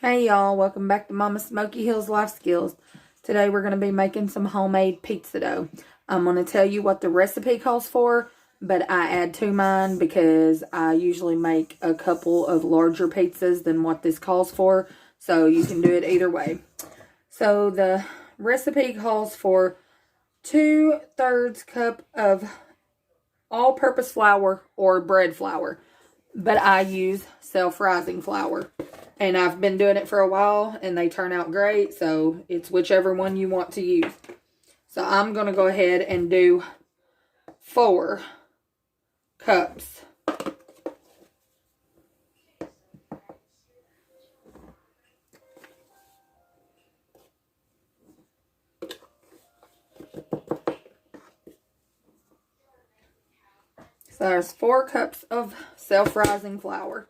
Hey y'all, welcome back to Mama Smoky Hills Life Skills. Today we're going to be making some homemade pizza dough. I'm going to tell you what the recipe calls for, but I add to mine because I usually make a couple of larger pizzas than what this calls for, so you can do it either way. So the recipe calls for 2/3 cup of all-purpose flour or bread flour, but I use self-rising flour. And I've been doing it for a while and they turn out great. So it's whichever one you want to use. So I'm going to go ahead and do 4 cups. So there's 4 cups of self-rising flour.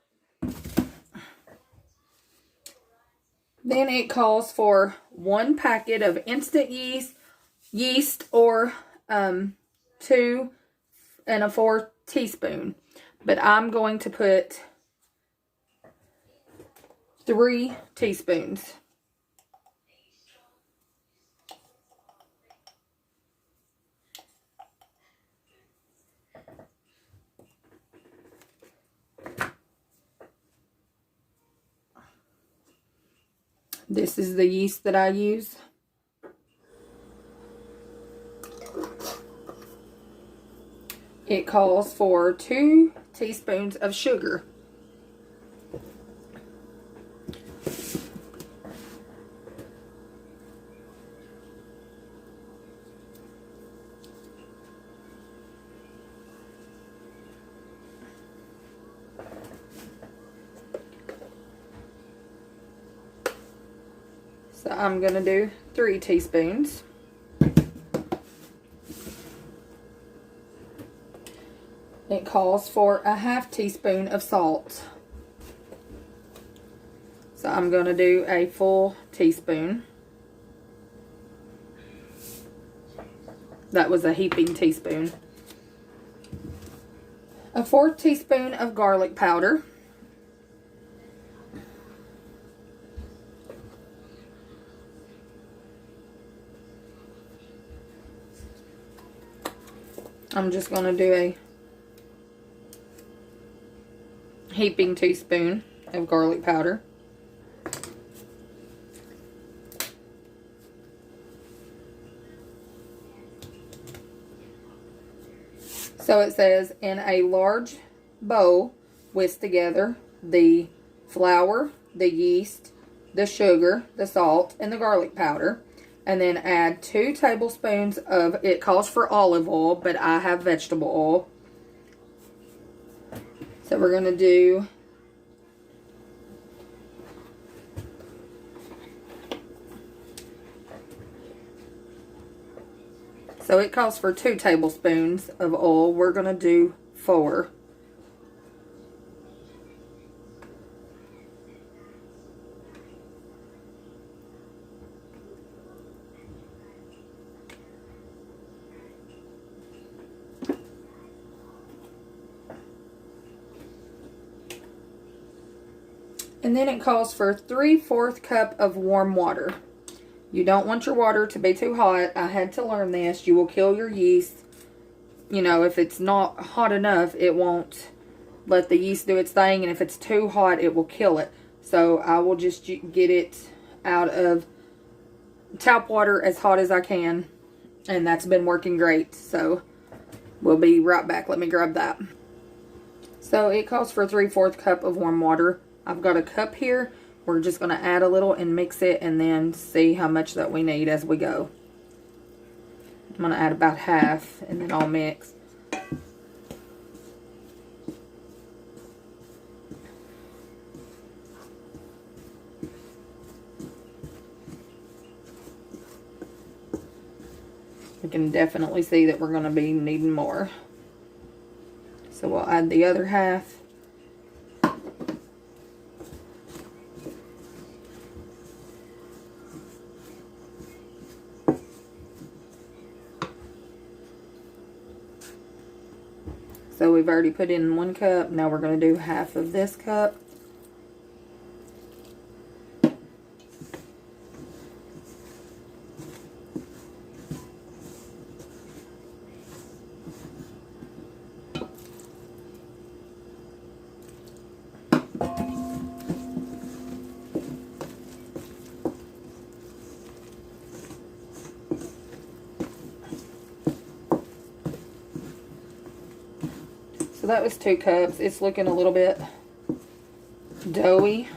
Then it calls for 1 packet of instant yeast or 2 1/4 teaspoon. But I'm going to put 3 teaspoons. This is the yeast that I use. It calls for 2 teaspoons of sugar. So I'm going to do 3 teaspoons. It calls for a 1/2 teaspoon of salt. So I'm going to do a full teaspoon. That was a heaping teaspoon. A 1/4 teaspoon of garlic powder. I'm just going to do a heaping teaspoon of garlic powder. So it says, in a large bowl, whisk together the flour, the yeast, the sugar, the salt, and the garlic powder. And then add 2 tablespoons of, it calls for olive oil, but I have vegetable oil. So we're going to do so it calls for 2 tablespoons of oil. We're going to do 4. And then it calls for 3/4 cup of warm water. You don't want your water to be too hot. I had to learn this. You will kill your yeast. You know, if it's not hot enough, it won't let the yeast do its thing. And if it's too hot, it will kill it. So I will just get it out of tap water as hot as I can. And that's been working great. So we'll be right back. Let me grab that. So it calls for 3/4 cup of warm water. I've got a cup here. We're just going to add a little and mix it and then see how much that we need as we go. I'm going to add about half and then I'll mix. We can definitely see that we're going to be needing more. So we'll add the other half. So we've already put in 1 cup. Now we're going to do half of this cup. So that was 2 cups. It's looking a little bit doughy.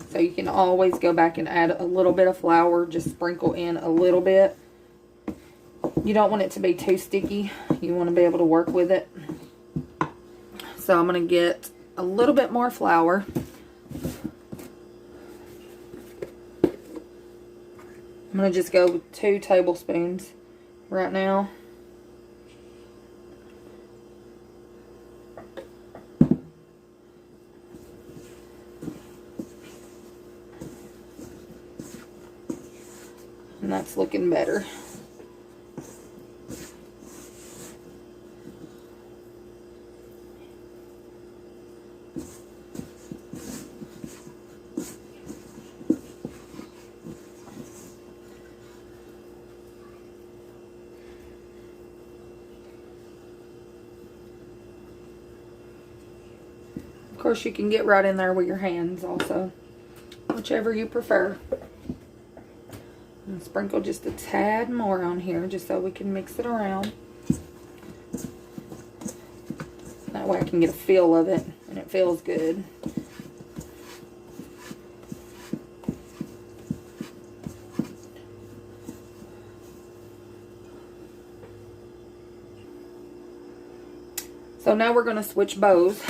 So you can always go back and add a little bit of flour. Just sprinkle in a little bit. You don't want it to be too sticky. You want to be able to work with it. So I'm going to get a little bit more flour. I'm going to just go with 2 tablespoons right now. And that's looking better. Of course, you can get right in there with your hands also, whichever you prefer. And sprinkle just a tad more on here just so we can mix it around. That way I can get a feel of it and it feels good. So now we're going to switch bowls.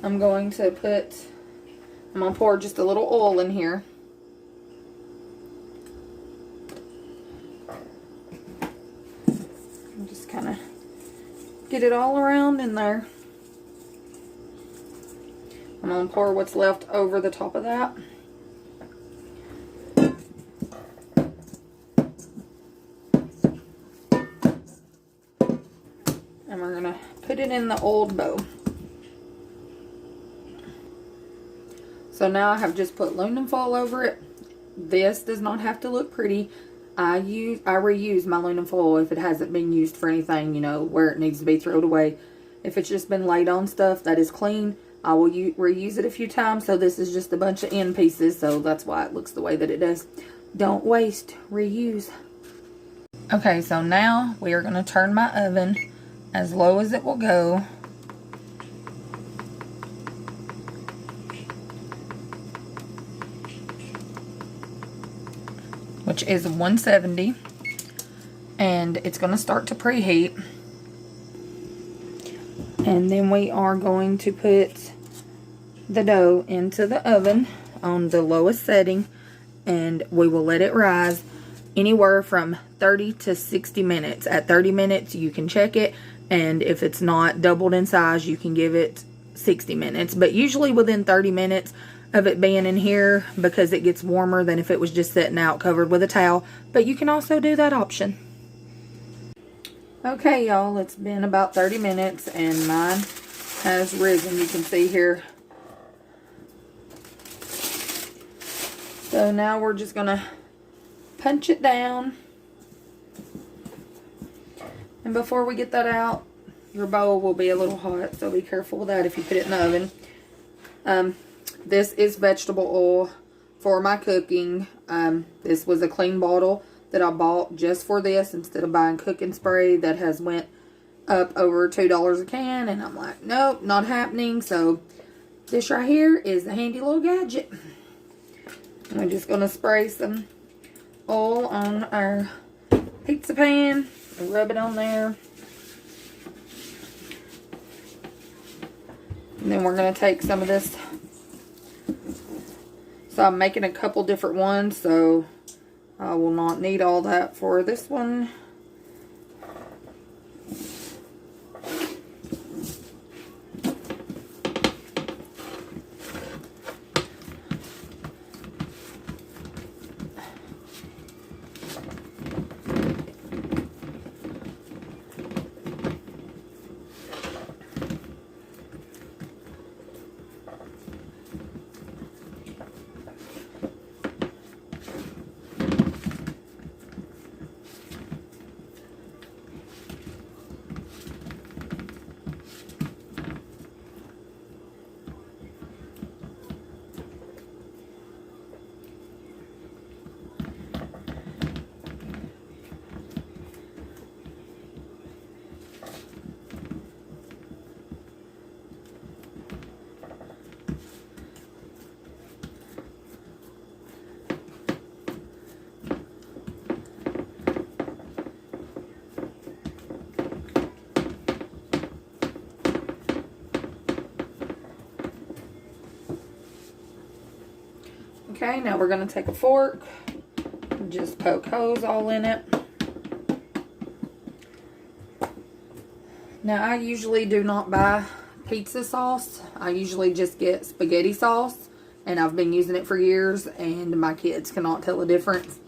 I'm going to pour just a little oil in here. And just kind of get it all around in there. I'm going to pour what's left over the top of that. And we're going to put it in the old bowl. So now I have just put aluminum foil over it. This does not have to look pretty. I reuse my aluminum foil if it hasn't been used for anything, you know, where it needs to be thrown away. If it's just been laid on stuff that is clean, I will reuse it a few times. So this is just a bunch of end pieces, so that's why it looks the way that it does. Don't waste, reuse. Okay, so now we are going to turn my oven as low as it will go. Which is 170, and it's going to start to preheat. And then we are going to put the dough into the oven on the lowest setting, and we will let it rise anywhere from 30 to 60 minutes. At 30 minutes you can check it, and if it's not doubled in size you can give it 60 minutes, but usually within 30 minutes of it being in here, because it gets warmer than if it was just sitting out covered with a towel. But you can also do that option. Okay, y'all, it's been about 30 minutes and mine has risen. You can see here. So now we're just gonna punch it down. And before we get that out, your bowl will be a little hot, so be careful with that if you put it in the oven. This is vegetable oil for my cooking. This was a clean bottle that I bought just for this instead of buying cooking spray that has went up over $2 a can. And I'm like, nope, not happening. So this right here is a handy little gadget. I'm just going to spray some oil on our pizza pan and rub it on there. And then we're going to take some of this. So I'm making a couple different ones, so I will not need all that for this one. Okay, now we're going to take a fork, just poke holes all in it. Now I usually do not buy pizza sauce. I usually just get spaghetti sauce, and I've been using it for years, and my kids cannot tell the difference.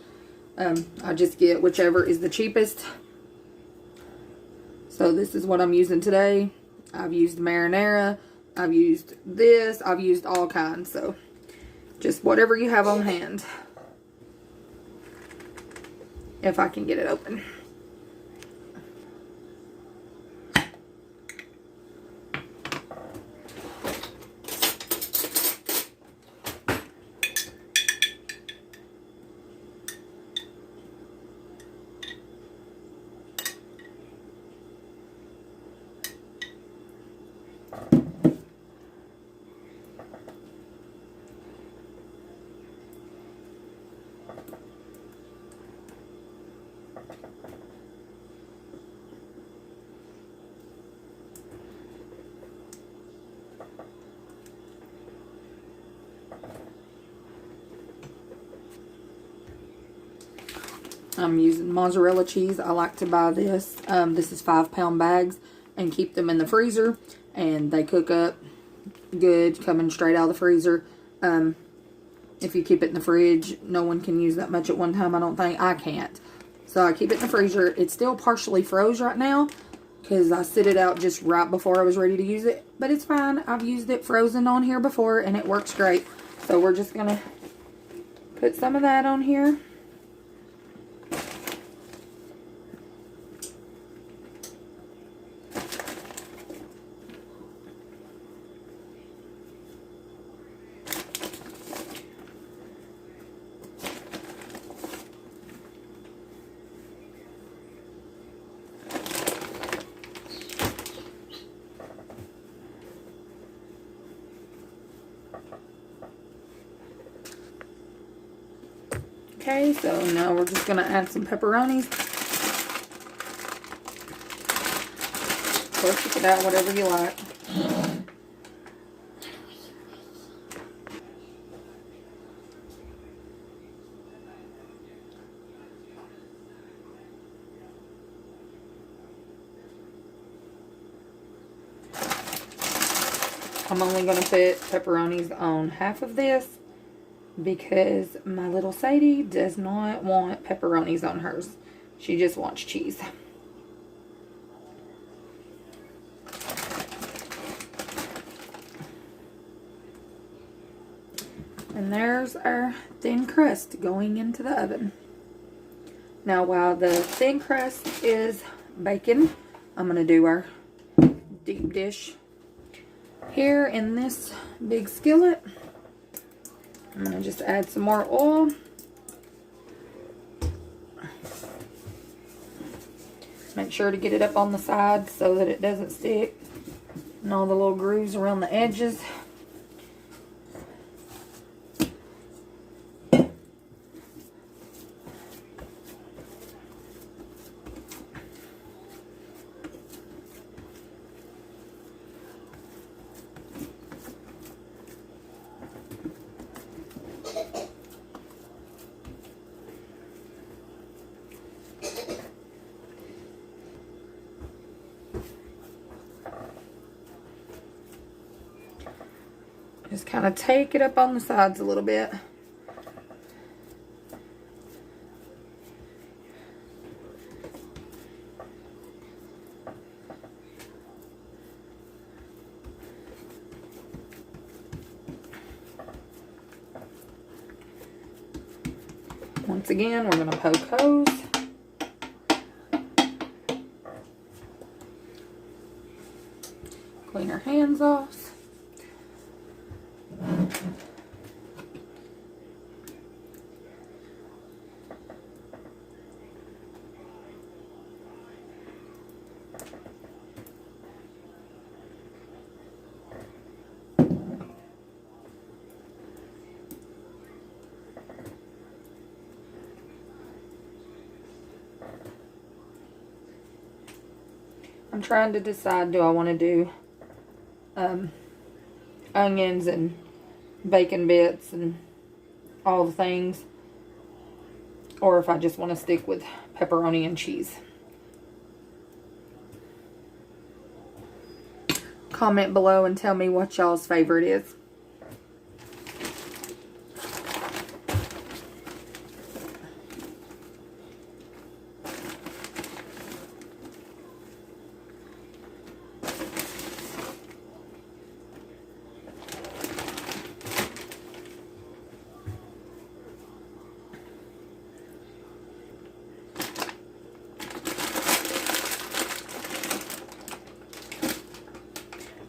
I just get whichever is the cheapest. So this is what I'm using today. I've used marinara, I've used this, I've used all kinds. So just whatever you have on hand. If I can get it open. I'm using mozzarella cheese. I like to buy this. This is 5-pound bags and keep them in the freezer. And they cook up good, coming straight out of the freezer. If you keep it in the fridge, no one can use that much at one time, I don't think. I can't. So I keep it in the freezer. It's still partially froze right now because I sit it out just right before I was ready to use it. But it's fine. I've used it frozen on here before and it works great. So we're just going to put some of that on here. Okay, so now we're just going to add some pepperonis. Of course, you can add whatever you like. I'm only going to put pepperonis on half of this because my little Sadie does not want pepperonis on hers. She just wants cheese. And there's our thin crust going into the oven. Now while the thin crust is baking, I'm going to do our deep dish here in this big skillet. I'm going to just add some more oil. Make sure to get it up on the sides so that it doesn't stick. And all the little grooves around the edges. Just kind of take it up on the sides a little bit. Once again, we're going to poke holes. Clean our hands off. I'm trying to decide, do I want to do onions and bacon bits and all the things, or if I just want to stick with pepperoni and cheese. Comment below and tell me what y'all's favorite is.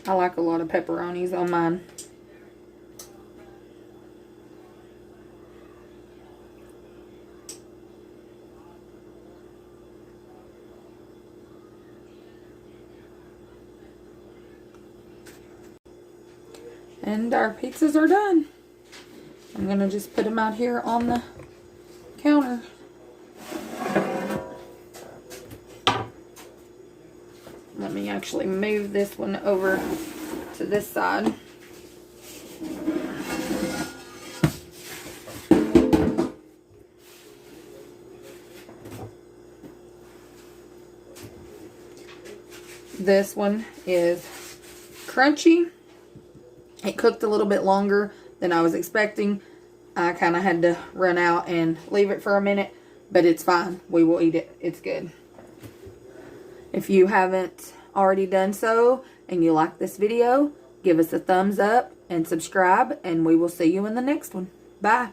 I like a lot of pepperonis on mine. And our pizzas are done. I'm going to just put them out here on the counter. Let me actually move this one over to this side. This one is crunchy. It cooked a little bit longer than I was expecting. I kind of had to run out and leave it for a minute, but it's fine. We will eat it. It's good. If you haven't already done so and you like this video, give us a thumbs up and subscribe, and we will see you in the next one. Bye.